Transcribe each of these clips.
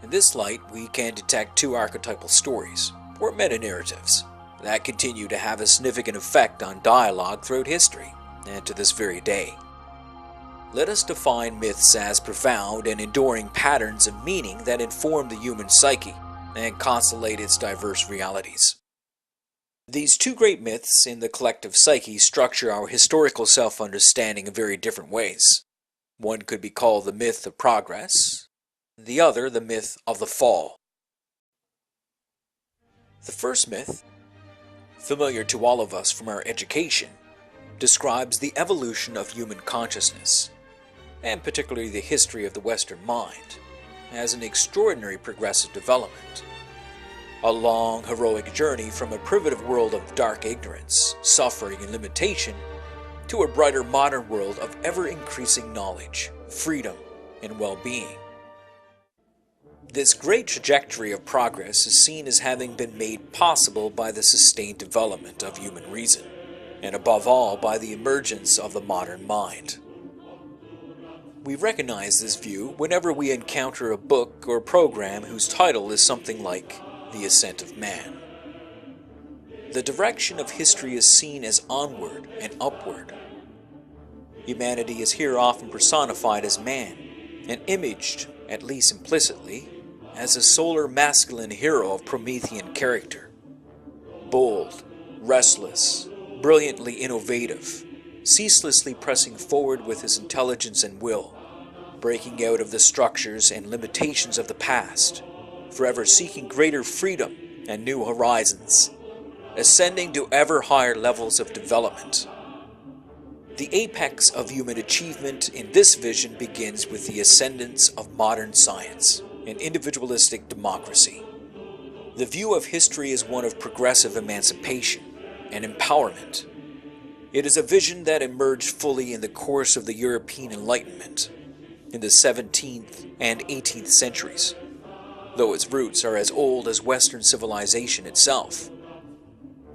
In this light, we can detect two archetypal stories, or meta-narratives, that continue to have a significant effect on dialogue throughout history, and to this very day. Let us define myths as profound and enduring patterns of meaning that inform the human psyche and constellate its diverse realities. These two great myths in the collective psyche structure our historical self-understanding in very different ways. One could be called the myth of progress, the other the myth of the fall. The first myth, familiar to all of us from our education, describes the evolution of human consciousness, and particularly the history of the Western mind, as an extraordinary progressive development. A long, heroic journey from a primitive world of dark ignorance, suffering, and limitation to a brighter modern world of ever-increasing knowledge, freedom, and well-being. This great trajectory of progress is seen as having been made possible by the sustained development of human reason, and above all by the emergence of the modern mind. We recognize this view whenever we encounter a book or program whose title is something like The Ascent of Man. The direction of history is seen as onward and upward. Humanity is here often personified as man, and imaged, at least implicitly, as a solar masculine hero of Promethean character. Bold, restless, brilliantly innovative, ceaselessly pressing forward with his intelligence and will, breaking out of the structures and limitations of the past, forever seeking greater freedom and new horizons, ascending to ever higher levels of development. The apex of human achievement in this vision begins with the ascendance of modern science and individualistic democracy. The view of history is one of progressive emancipation and empowerment. It is a vision that emerged fully in the course of the European Enlightenment in the 17th and 18th centuries, though its roots are as old as Western civilization itself.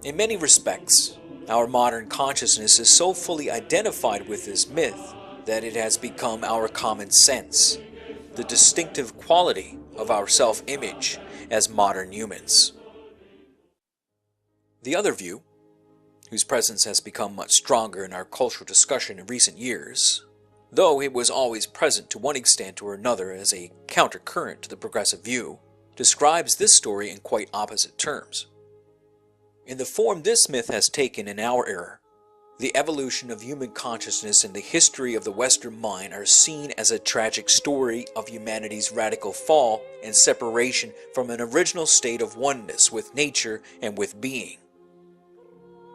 In many respects, our modern consciousness is so fully identified with this myth that it has become our common sense, the distinctive quality of our self-image as modern humans. The other view, whose presence has become much stronger in our cultural discussion in recent years, though it was always present to one extent or another as a countercurrent to the progressive view, describes this story in quite opposite terms. In the form this myth has taken in our era, the evolution of human consciousness and the history of the Western mind are seen as a tragic story of humanity's radical fall and separation from an original state of oneness with nature and with being.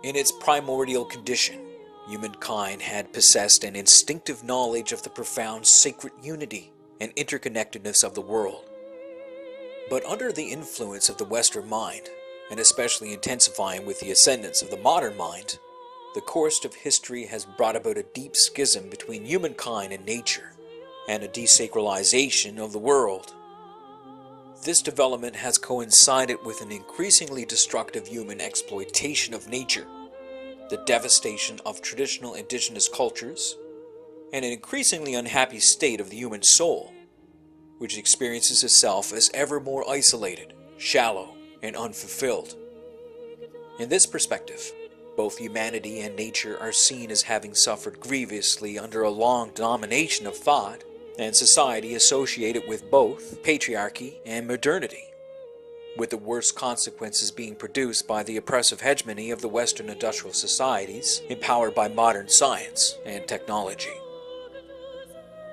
In its primordial condition, humankind had possessed an instinctive knowledge of the profound sacred unity and interconnectedness of the world. But under the influence of the Western mind, and especially intensifying with the ascendance of the modern mind, the course of history has brought about a deep schism between humankind and nature, and a desacralization of the world. This development has coincided with an increasingly destructive human exploitation of nature, the devastation of traditional indigenous cultures, and an increasingly unhappy state of the human soul, which experiences itself as ever more isolated, shallow, and unfulfilled. In this perspective, both humanity and nature are seen as having suffered grievously under a long domination of thought and society associated with both patriarchy and modernity, with the worst consequences being produced by the oppressive hegemony of the Western industrial societies empowered by modern science and technology.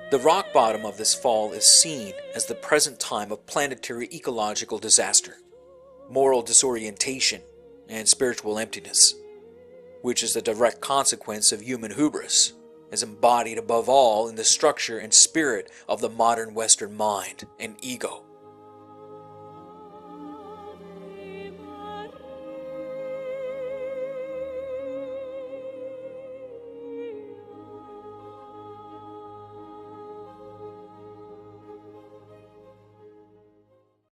The rock bottom of this fall is seen as the present time of planetary ecological disaster, moral disorientation, and spiritual emptiness, which is the direct consequence of human hubris, as embodied above all in the structure and spirit of the modern Western mind and ego.